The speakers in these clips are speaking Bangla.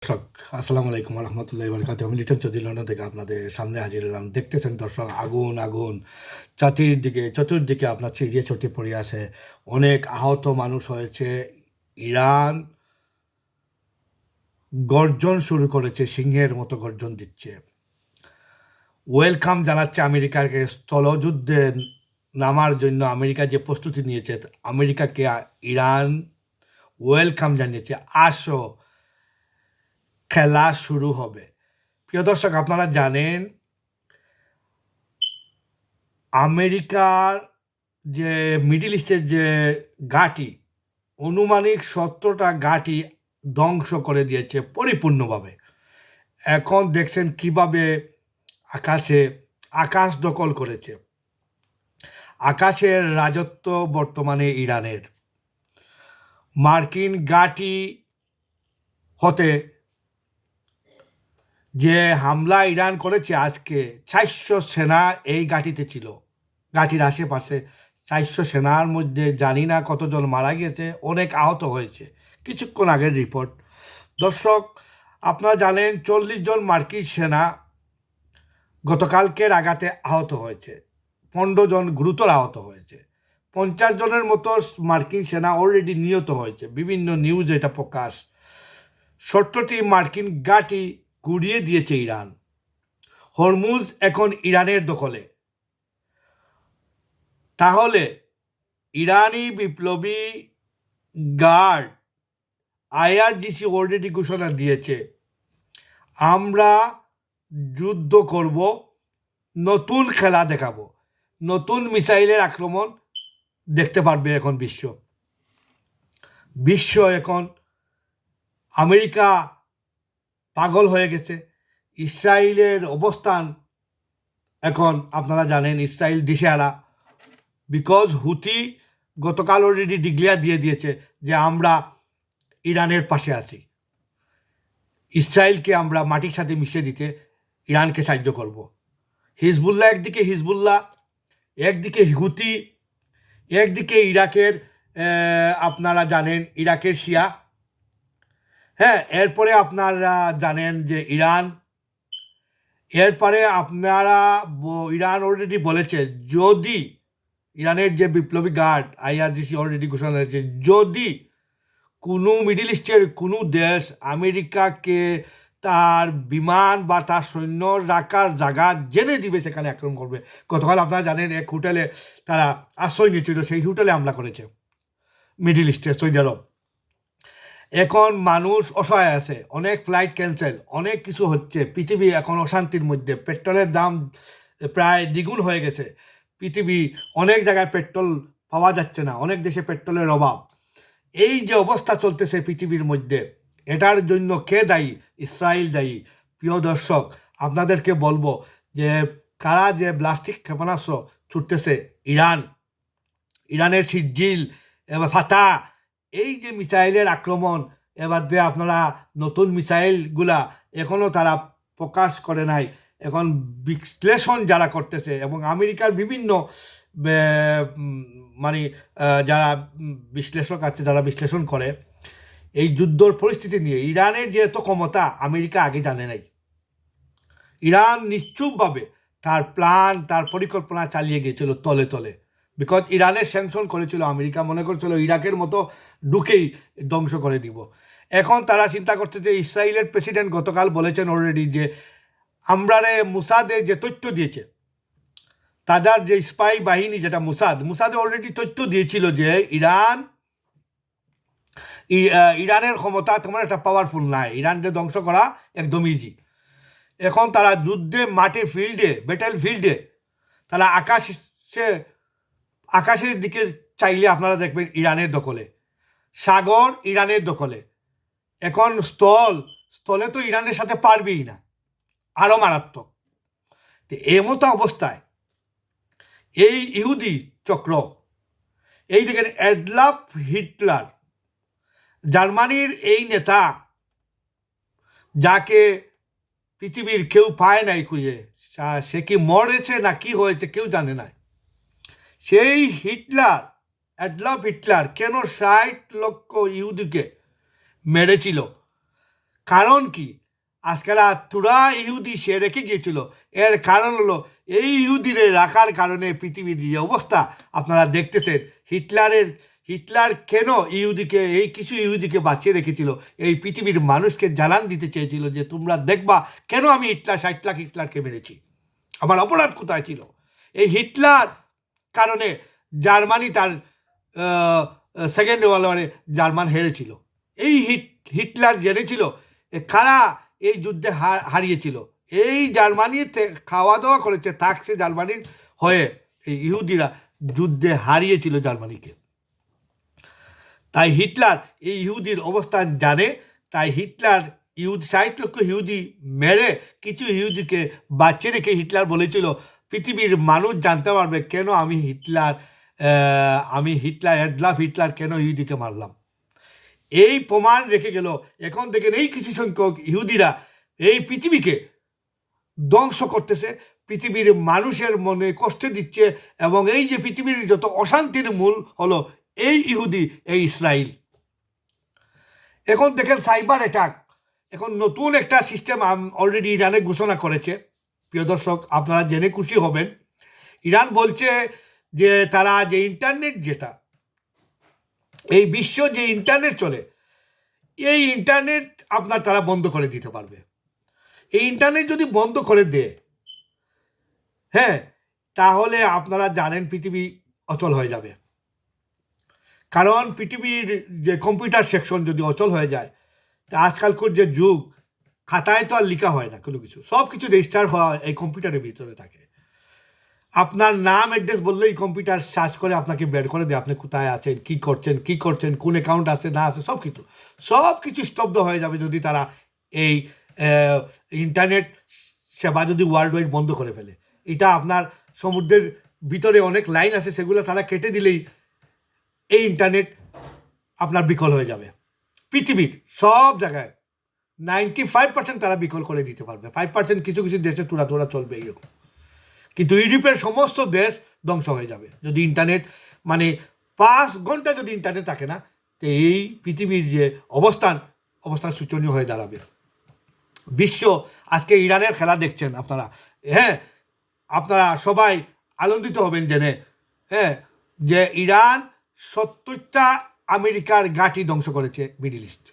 দর্শক, আসসালামু আলাইকুম রহমতুল্লাহ বরকাত। আমি লিটন চৌধুরী লন্ডন থেকে আপনাদের সামনে হাজির হলাম। দেখতেছেন দর্শক, আগুন আগুন চতুর্দিকে আপনার ছিড়িয়ে ছড়িয়ে পড়ে আছে। অনেক আহত মানুষ হয়েছে। ইরান গর্জন শুরু করেছে, সিংহের মতো গর্জন দিচ্ছে। ওয়েলকাম জানাচ্ছে আমেরিকাকে স্থলযুদ্ধে নামার জন্য। আমেরিকা যে প্রস্তুতি নিয়েছে, আমেরিকাকে ইরান ওয়েলকাম জানিয়েছে, আসো খেলা শুরু হবে। প্রিয় দর্শক, আপনারা জানেন আমেরিকার যে মিডল ইস্টের যে ঘাঁটি, আনুমানিক 17টা ঘাঁটি ধ্বংস করে দিয়েছে পরিপূর্ণভাবে। এখন দেখছেন কিভাবে আকাশ দখল করেছে। আকাশের রাজত্ব বর্তমানে ইরানের। মার্কিন ঘাঁটি হতে যে হামলা ইরান করেছে আজকে, 400 সেনা এই ঘাঁটিতে ছিল। ঘাঁটির আশেপাশে 400 সেনার মধ্যে জানি না কতজন মারা গিয়েছে, অনেক আহত হয়েছে। কিছুক্ষণ আগের রিপোর্ট। দর্শক, আপনারা জানেন 40 জন মার্কিন সেনা গতকালকের আঘাতে আহত হয়েছে, 15 জন গুরুতর আহত হয়েছে, 50 জনের মতো মার্কিন সেনা অলরেডি নিহত হয়েছে। বিভিন্ন নিউজ এটা প্রকাশ। 17টি মার্কিন ঘাঁটি গুড়িয়ে দিয়েছে ইরান। হরমুজ এখন ইরানের দখলে। তাহলে ইরানি বিপ্লবী গার্ড আইআরজিসি অলরেডি ঘোষণা দিয়েছে, আমরা যুদ্ধ করব, নতুন খেলা দেখাবো, নতুন মিসাইলের আক্রমণ দেখতে পারবে এখন বিশ্ব। এখন আমেরিকা পাগল হয়ে গেছে। ইসরায়েলের অবস্থান এখন আপনারা জানেন, ইসরায়েল দিশেহারা। বিকজ হুথি গতকাল অলরেডি ডিক্লেয়ার দিয়ে দিয়েছে যে আমরা ইরানের পাশে আছি। ইসরায়েলকে আমরা মাটির সাথে মিশিয়ে দিতে ইরানকে সাহায্য করব। হিজবুল্লাহ একদিকে হুথি, একদিকে ইরাকের আপনারা জানেন ইরাকের শিয়া। হ্যাঁ, এরপরে আপনারা জানেন যে ইরান। এরপরে আপনারা ইরান অলরেডি বলেছে, যদি ইরানের যে বিপ্লবী গার্ড আইআরজিসি অলরেডি ঘোষণা দিয়েছে, যদি কোনো মিডল ইস্টের কোনো দেশ আমেরিকাকে তার বিমান বা তার সৈন্য রাখার জায়গা জেনে দিবে, সেখানে আক্রমণ করবে। গতকাল আপনারা জানেন এক হোটেলে তারা আশ্রয় নিয়েছিল, সেই হোটেলে হামলা করেছে মিডল ইস্টে, সৌদি আরব। এখন মানুষ অসহায় আছে, অনেক ফ্লাইট ক্যান্সেল, অনেক কিছু হচ্ছে। পৃথিবী এখন অশান্তির মধ্যে। পেট্রোলের দাম প্রায় দ্বিগুণ হয়ে গেছে। পৃথিবী অনেক জায়গায় পেট্রোল পাওয়া যাচ্ছে না, অনেক দেশে পেট্রোলের অভাব। এই যে অবস্থা চলতেছে পৃথিবীর মধ্যে, এটার জন্য কে দায়ী? ইসরায়েল দায়ী। প্রিয় দর্শক, আপনাদেরকে বলবো যে কারা যে ব্লাস্টিক ক্ষেপণাস্ত্র ছুটতেছে, ইরানের সিজিল এবার ফাতা, এই যে মিসাইলের আক্রমণ, এবার দিয়ে আপনারা নতুন মিসাইলগুলা এখনও তারা প্রকাশ করে নাই। এখন বিশ্লেষণ যারা করতেছে, এবং আমেরিকার বিভিন্ন মানে যারা বিশ্লেষক আছে, যারা বিশ্লেষণ করে এই যুদ্ধর পরিস্থিতি নিয়ে, ইরানের যে এত ক্ষমতা আমেরিকা আগে জানে নাই। ইরান নিশ্চুপভাবে তার প্ল্যান, তার পরিকল্পনা চালিয়ে গিয়েছিল তলে তলে। বিকজ ইরানের স্যাংশন করেছিল আমেরিকা, মনে করছিল ইরাকের মতো ঢুকেই ধ্বংস করে দিব। এখন তারা চিন্তা করছে যে ইসরায়েলের প্রেসিডেন্ট গতকাল বলেছেন অলরেডি যে আমরারে মুসাদে যে তথ্য দিয়েছে, তাদের যে স্পাই বাহিনী যেটা মুসাদে অলরেডি তথ্য দিয়েছিল যে ইরানের ক্ষমতা তোমার একটা পাওয়ারফুল নাই, ইরানকে ধ্বংস করা একদম ইজি। এখন তারা যুদ্ধে মাঠে ব্যাটেল ফিল্ডে তারা আকাশের দিকে চাইলে আপনারা দেখবেন ইরানের দখলে, সাগর ইরানের দখলে। এখন স্থলে তো ইরানের সাথে পারবেই না, আরও মারাত্মক। তো এমতো অবস্থায় এই ইহুদি চক্র, এই দেখেন অ্যাডলফ হিটলার, জার্মানির এই নেতা, যাকে পৃথিবীর কেউ পায় নাই খুঁজে, সে কি মরেছে না কি হয়েছে কেউ জানে না। সেই অ্যাডলফ হিটলার কেন 60 লক্ষ ইহুদিকে মেরেছিল? কারণ কি? আজকাল তুরা ইহুদি সে রেখে গিয়েছিল, এর কারণ হলো এই ইহুদিদের রাখার কারণে পৃথিবীর যে অবস্থা আপনারা দেখতেছেন। হিটলার কেন ইহুদিকে, এই কিছু ইহুদিকে বাঁচিয়ে রেখেছিল, এই পৃথিবীর মানুষকে জানান দিতে চেয়েছিল যে তোমরা দেখবা কেন আমি 60 লাখ হিটলারকে মেরেছি, আমার অপরাধ কোথায় ছিল। এই হিটলার কারণে জার্মানি তার সেকেন্ড ওয়ার্ল্ড ওয়ারে জার্মান হেরেছিল। এই হিটলার জেনেছিল কারা এই যুদ্ধে হারিয়েছিল। এই জার্মানিতে খাওয়া দাওয়া করেছে, থাকছে জার্মানির হয়ে, এই ইহুদিরা যুদ্ধে হারিয়েছিল জার্মানিকে। তাই হিটলার এই ইহুদির অবস্থান জানে, তাই হিটলার 60 লক্ষ ইহুদি মেরে কিছু ইহুদিকে বাঁচিয়ে রেখে হিটলার বলেছিল পৃথিবীর মানুষ জানতে পারবে কেন আমি অ্যাডলফ হিটলার কেন ইহুদিকে মারলাম। এই প্রমাণ রেখে গেল। এখন দেখেন এই কিছু সংখ্যক ইহুদিরা এই পৃথিবীকে ধ্বংস করতেছে, পৃথিবীর মানুষের মনে কষ্ট দিচ্ছে, এবং এই যে পৃথিবীর যত অশান্তির মূল হলো এই ইহুদি, এই ইসরায়েল। এখন দেখেন সাইবার অ্যাটাক, এখন নতুন একটা সিস্টেম অলরেডি ইরানে ঘোষণা করেছে। প্রিয় দর্শক, আপনারা জেনে খুশি হবেন। ইরান বলছে যে তারা যে ইন্টারনেট, যেটা এই বিশ্ব যে ইন্টারনেট চলে, এই ইন্টারনেট আপনার তারা বন্ধ করে দিতে পারবে। এই ইন্টারনেট যদি বন্ধ করে দেয়, হ্যাঁ, তাহলে আপনারা জানেন পৃথিবী অচল হয়ে যাবে। কারণ পৃথিবীর যে কম্পিউটার সেকশন যদি অচল হয়ে যায়, তা আজকালকার যে যুগ, খাতায় তো আর লেখা হয় না কোনো কিছু, সব কিছু রেজিস্টার হওয়া এই কম্পিউটারের ভিতরে থাকে। আপনার নাম অ্যাড্রেস বললেই কম্পিউটার সার্চ করে আপনাকে বের করে দেয় আপনি কোথায় আছেন, কী করছেন, কোন অ্যাকাউন্ট আছে না আছে, সব কিছু স্তব্ধ হয়ে যাবে যদি তারা এই ইন্টারনেট সেবা যদি ওয়ার্ল্ড ওয়াইড বন্ধ করে ফেলে। এটা আপনার সমুদ্রের ভিতরে অনেক লাইন আছে, সেগুলো তারা কেটে দিলেই এই ইন্টারনেট আপনার বিকল হয়ে যাবে। পৃথিবীর সব জায়গায় 95% তারা বিকল করে দিতে পারবে, 5% কিছু কিছু দেশে তোরা চলবে এইরকম। কিন্তু ইউরোপের সমস্ত দেশ ধ্বংস হয়ে যাবে যদি ইন্টারনেট, মানে 5 ঘন্টা যদি ইন্টারনেট থাকে না, তো এই পৃথিবীর যে অবস্থান শোচনীয় হয়ে দাঁড়াবে। বিশ্ব আজকে ইরানের খেলা দেখছেন আপনারা, হ্যাঁ, আপনারা সবাই আনন্দিত হবেন জেনে, হ্যাঁ, যে ইরান 70টা আমেরিকার ঘাঁটি ধ্বংস করেছে মিডল ইস্ট।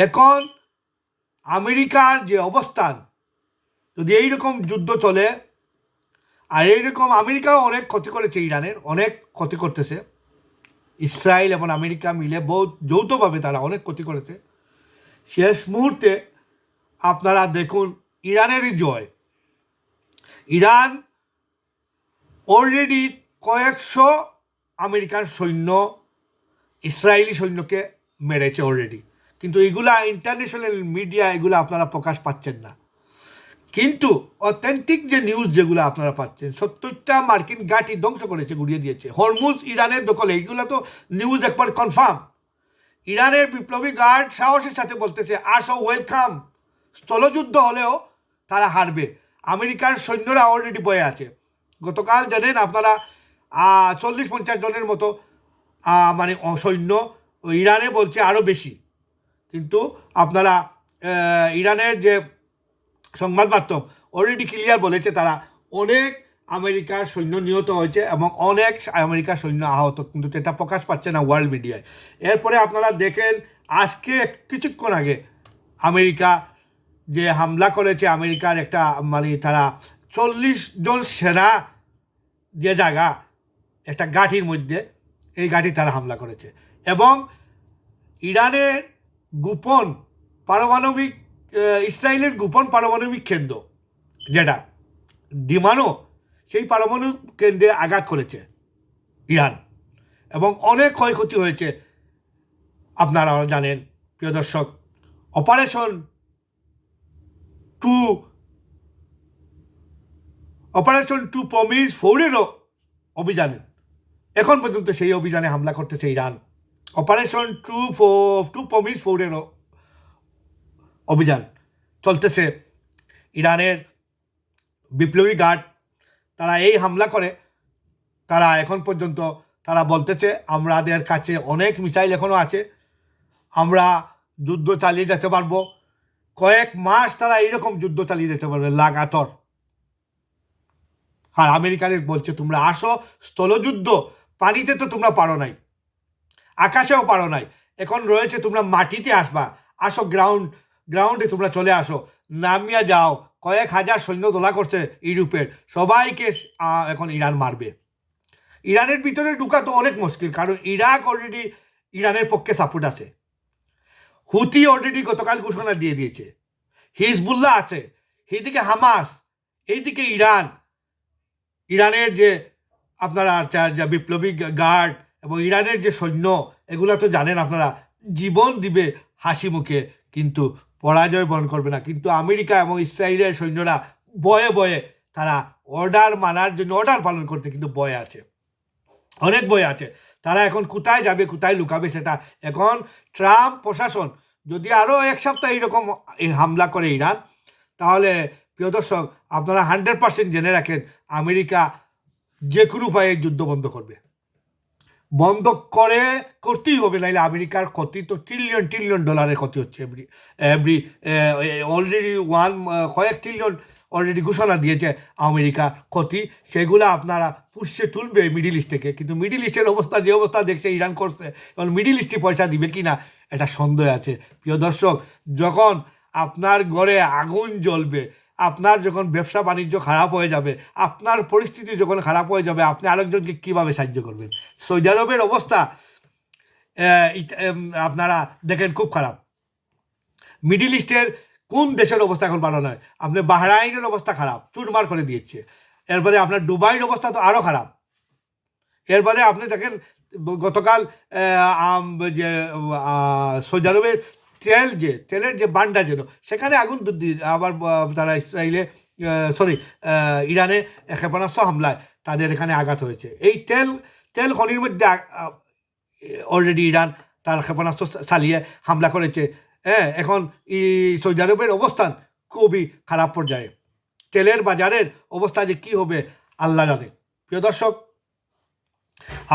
এখন আমেরিকার যে অবস্থান, যদি এইরকম যুদ্ধ চলে, আর এইরকম আমেরিকাও অনেক ক্ষতি করেছে, ইরানের অনেক ক্ষতি করতেছে, ইসরায়েল এবং আমেরিকা মিলে যৌথভাবে তারা অনেক ক্ষতি করেছে। শেষ মুহূর্তে আপনারা দেখুন ইরানেরই জয়। ইরান অলরেডি কয়েকশো আমেরিকান সৈন্য, ইসরায়েলি সৈন্যকে মেরেছে অলরেডি, কিন্তু এগুলা ইন্টারন্যাশনাল মিডিয়া এগুলো আপনারা প্রকাশ পাচ্ছেন না। কিন্তু অথেন্টিক যে নিউজ যেগুলো আপনারা পাচ্ছেন, 70টা মার্কিন ঘাঁটি ধ্বংস করেছে, গুড়িয়ে দিয়েছে। হরমুজ ইরানের দখলে, এগুলো তো নিউজ একবার কনফার্ম। ইরানের বিপ্লবী গার্ড সাহসের সাথে বলতেছে আসো, ওয়েলকাম, স্থলযুদ্ধ হলেও তারা হারবে। আমেরিকার সৈন্যরা অলরেডি বয়ে আছে। গতকাল জানেন আপনারা 40-50 জনের মতো মানে সৈন্য, ইরানে বলছে আরও বেশি, কিন্তু আপনারা ইরানের যে সংবাদ মাধ্যম অলরেডি ক্লিয়ার বলেছে তারা অনেক আমেরিকার সৈন্য নিহত হয়েছে এবং অনেক আমেরিকার সৈন্য আহত, কিন্তু এটা প্রকাশ পাচ্ছে না ওয়ার্ল্ড মিডিয়ায়। এরপরে আপনারা দেখেন আজকে কিছুক্ষণ আগে আমেরিকা যে হামলা করেছে, আমেরিকার একটা মানে তারা 40 জন সেনা যে জায়গা একটা ঘাঁটির মধ্যে, এই ঘাঁটি তারা হামলা করেছে। এবং ইরানের গোপন পারমাণবিক, ইসরায়েলের গোপন পারমাণবিক কেন্দ্র যেটা ডিমানো, সেই পারমাণবিক কেন্দ্রে আঘাত করেছে ইরান, এবং অনেক ক্ষয়ক্ষতি হয়েছে। আপনারা জানেন প্রিয় দর্শক, অপারেশন টু প্রমিস 4-এরও অভিযানে এখন পর্যন্ত সেই অভিযানে হামলা করতেছে ইরান। অপারেশন টু প্রমিস 4-এরও অভিযান চলতেছে। ইরানের বিপ্লবী গার্ড তারা এই হামলা করে, তারা এখন পর্যন্ত তারা বলতেছে আমাদের কাছে অনেক মিসাইল এখনও আছে, আমরা যুদ্ধ চালিয়ে যেতে পারবো, কয়েক মাস তারা এইরকম যুদ্ধ চালিয়ে যেতে পারবে লাগাতার। আর আমেরিকানের বলছে তোমরা আসো, স্থলযুদ্ধ, পানিতে তো তোমরা পারো নাই, আকাশেও পারো নাই, এখন রয়েছে তোমরা মাটিতে আসবা, আসো গ্রাউন্ডে তোমরা চলে আসো, নামিয়া যাও। কয়েক হাজার সৈন্য তোলা করছে ইউরোপের, সবাইকে এখন ইরান মারবে। ইরানের ভিতরে ঢুকা তো অনেক মুশকিল, কারণ ইরাক অলরেডি ইরানের পক্ষে সাপোর্ট আছে, হুতি অলরেডি গতকাল ঘোষণা দিয়ে দিয়েছে, হিজবুল্লাহ আছে, এইদিকে হামাস, এইদিকে ইরানের যে আপনারা যা বিপ্লবী গার্ড এবং ইরানের যে সৈন্য, এগুলা তো জানেন আপনারা, জীবন দিবে হাসি মুখে, কিন্তু পরাজয় বরণ করবে না। কিন্তু আমেরিকা এবং ইসরায়েলের সৈন্যরা বয়ে বয়ে তারা অর্ডার মানার জন্য, অর্ডার পালন করতে কিন্তু বয়ে আছে, অনেক বয়ে আছে। তারা এখন কোথায় যাবে, কোথায় লুকাবে, সেটা এখন ট্রাম্প প্রশাসন যদি আরও এক সপ্তাহ এইরকম হামলা করে ইরান, তাহলে প্রিয় দর্শক আপনারা 100% জেনে রাখেন আমেরিকা যে কোনো উপায়ে যুদ্ধ বন্ধ করবে, বন্ধ করতেই হবে, নাইলে আমেরিকার ক্ষতি তো ট্রিলিয়ন ডলারের ক্ষতি হচ্ছে এভরি অলরেডি কয়েক ট্রিলিয়ন অলরেডি ঘোষণা দিয়েছে আমেরিকা ক্ষতি, সেগুলো আপনারা পুষে তুলবে মিডিল ইস্ট থেকে। কিন্তু মিডিল ইস্টের অবস্থা যে অবস্থা দেখছে ইরান করছে, কারণ মিডিল ইস্টে পয়সা দিবে কি না এটা সন্দেহ আছে। প্রিয় দর্শক, যখন আপনার ঘরে আগুন জ্বলবে, আপনার যখন ব্যবসা বাণিজ্য খারাপ হয়ে যাবে, আপনার পরিস্থিতি যখন খারাপ হয়ে যাবে, আপনি আরেকজনকে কীভাবে সাহায্য করবেন? সৌদি আরবের অবস্থা আপনারা দেখেন খুব খারাপ। মিডিল ইস্টের কোন দেশের অবস্থা এখন ভালো নয়? আপনি বাহরাইনের অবস্থা খারাপ, চুরমার করে দিয়েছে। এরপরে আপনার দুবাইয়ের অবস্থা তো আরও খারাপ। এরপরে আপনি দেখেন গতকাল যে সৌদি আরবের তেলের যে বান্ডার যেন, সেখানে আগুন আবার তারা ইরানে ক্ষেপণাস্ত্র হামলায় তাদের এখানে আঘাত হয়েছে। এই তেল খনির মধ্যে অলরেডি ইরান তার ক্ষেপণাস্ত্র চালিয়ে হামলা করেছে। হ্যাঁ, এখন সৌদি আরবের অবস্থান খুবই খারাপ পর্যায়ে, তেলের বাজারের অবস্থা যে কী হবে আল্লাহ জানে। প্রিয় দর্শক,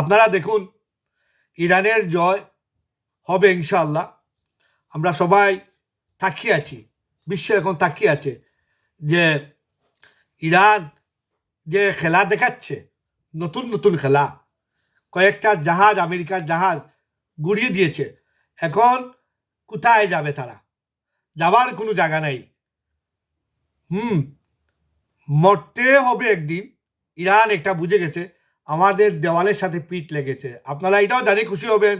আপনারা দেখুন ইরানের জয় হবে ইনশাআল্লাহ। আমরা সবাই তাকিয়ে আছি, বিশ্ব এখন তাকিয়ে আছে যে ইরান যে খেলা দেখাচ্ছে, নতুন নতুন খেলা, কয়েকটা জাহাজ, আমেরিকার জাহাজ গুড়িয়ে দিয়েছে। এখন কোথায় যাবে তারা? যাবার কোনো জায়গা নাই। মরতে হবে একদিন। ইরান একটা বুঝে গেছে আমাদের দেওয়ালের সাথে পিঠ লেগেছে। আপনারা এটাও জানি খুশি হবেন,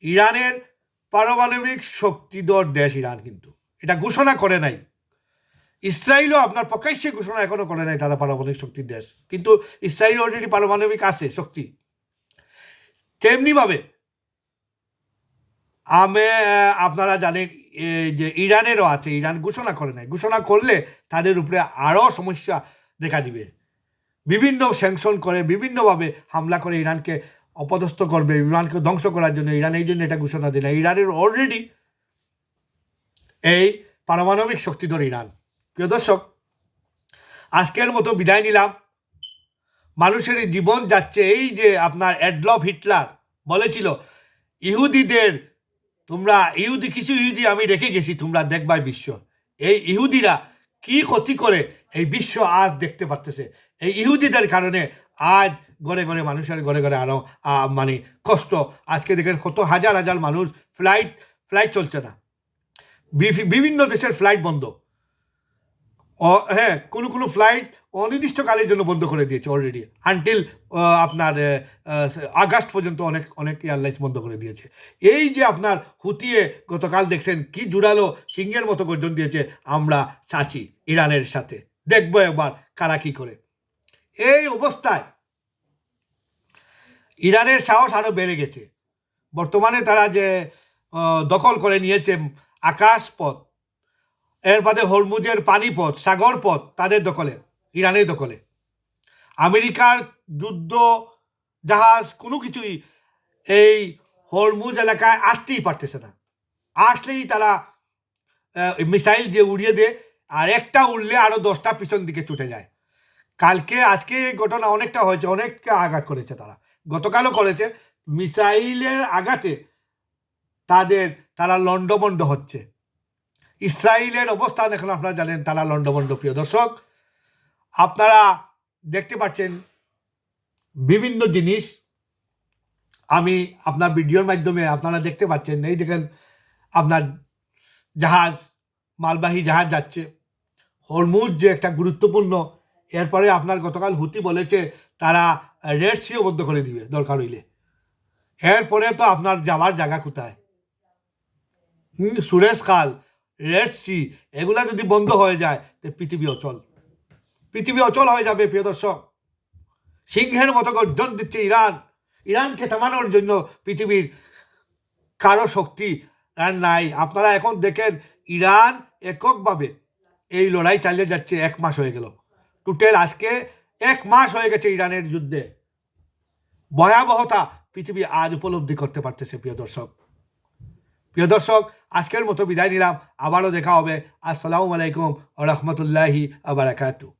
ইরানের পারমাণবিক শক্তিধর দেশ ইরান, কিন্তু এটা ঘোষণা করে নাই। ইসরায়েলও আপনার প্রকাশ্যে ঘোষণা এখনো করে নাই তারা পারমাণবিক শক্তির দেশ, কিন্তু ইসরায়েল অলরেডি পারমাণবিক আছে শক্তি। তেমনিভাবে আপনারা জানেন যে ইরানেরও আছে, ইরান ঘোষণা করে নাই। ঘোষণা করলে তাদের উপরে আরও সমস্যা দেখা দিবে। বিভিন্ন স্যাংশন করে, বিভিন্নভাবে হামলা করে ইরানকে অপদস্থ করবে, ইরানকে ধ্বংস করার জন্য ইরান এই জন্য এটা ঘোষণা দেয় না। ইরানের অলরেডি এই পারমাণবিক শক্তিধর ইরান। প্রিয় দর্শক, আজকের মতো বিদায় নিলাম। মানুষের জীবন যাচ্ছে। এই যে আপনার অ্যাডলফ হিটলার বলেছিল ইহুদিদের, তোমরা কিছু ইহুদি আমি রেখে গেছি, তোমরা দেখবাই বিশ্ব। এই ইহুদিরা কি ক্ষতি করে এই বিশ্ব আজ দেখতে পারতেছে। এই ইহুদিদের কারণে আজ ঘরে ঘরে মানুষের ঘরে ঘরে আরও মানে কষ্ট। আজকে দেখেন কত হাজার হাজার মানুষ, ফ্লাইট চলছে না, বিভিন্ন দেশের ফ্লাইট বন্ধ। হ্যাঁ, কোনো ফ্লাইট অনির্দিষ্টকালের জন্য বন্ধ করে দিয়েছে অলরেডি, আনটিল আপনার আগস্ট পর্যন্ত অনেক এয়ারলাইন্স বন্ধ করে দিয়েছে। এই যে আপনার হুতিয়ে গতকাল দেখছেন কি জোরালো সিংহের মতো গর্জন দিয়েছে, আমরা চাচি ইরানের সাথে, দেখবো একবার কারা কি করে। এই অবস্থায় ইরানের সাহস আরও বেড়ে গেছে। বর্তমানে তারা যে দখল করে নিয়েছে আকাশপথ, এর বাদে হরমুজের পানিপথ, সাগর পথ তাদের দখলে, ইরানের দখলে। আমেরিকার যুদ্ধ জাহাজ কোনো কিছুই এই হরমুজ এলাকায় আসতেই পারতেছে না। আসলেই তারা মিসাইল দিয়ে উড়িয়ে দেয়, আর একটা উড়লে আরও 10টা পিছন দিকে ছুটে যায়। আজকে এই ঘটনা অনেকটা হয়েছে, অনেককে আঘাত করেছে তারা, গতকালও করেছে। মিসাইলের আঘাতে তাদের তারা লণ্ডভণ্ড হচ্ছে। ইসরায়েলের অবস্থান এখন আপনারা জানেন, তারা লণ্ডভণ্ড। প্রিয় দর্শক, আপনারা দেখতে পাচ্ছেন বিভিন্ন জিনিস, আমি আপনার ভিডিওর মাধ্যমে আপনারা দেখতে পাচ্ছেন। এই দেখেন আপনার জাহাজ, মালবাহী জাহাজ যাচ্ছে হরমুজ, যে একটা গুরুত্বপূর্ণ। এরপরে আপনার গতকাল হুতি বলেছে তারা রেড সিও বন্ধ করে দিবে দরকার হইলে। এরপরে তো আপনার যাওয়ার জায়গা কোথায়? সুরেশ খাল, রেড সি, এগুলা যদি বন্ধ হয়ে যায় তো পৃথিবী অচল হয়ে যাবে। প্রিয় দর্শক, সিংহের মতো গর্জন দিচ্ছে ইরানকে থামানোর জন্য পৃথিবীর কারো শক্তি আর নাই। আপনারা এখন দেখেন ইরান এককভাবে এই লড়াই চালিয়ে যাচ্ছে। 1 মাস হয়ে গেল, টোটাল আজকে 1 মাস হয়ে গেছে ইরানের যুদ্ধে। ভয়াবহতা পৃথিবী আজ উপলব্ধি করতে পারতেছে। প্রিয় দর্শক, আজকের মতো বিদায় নিলাম। আবারও দেখা হবে। আসসালামু আলাইকুম ওয়া রাহমাতুল্লাহি ওয়া বারাকাতুহু।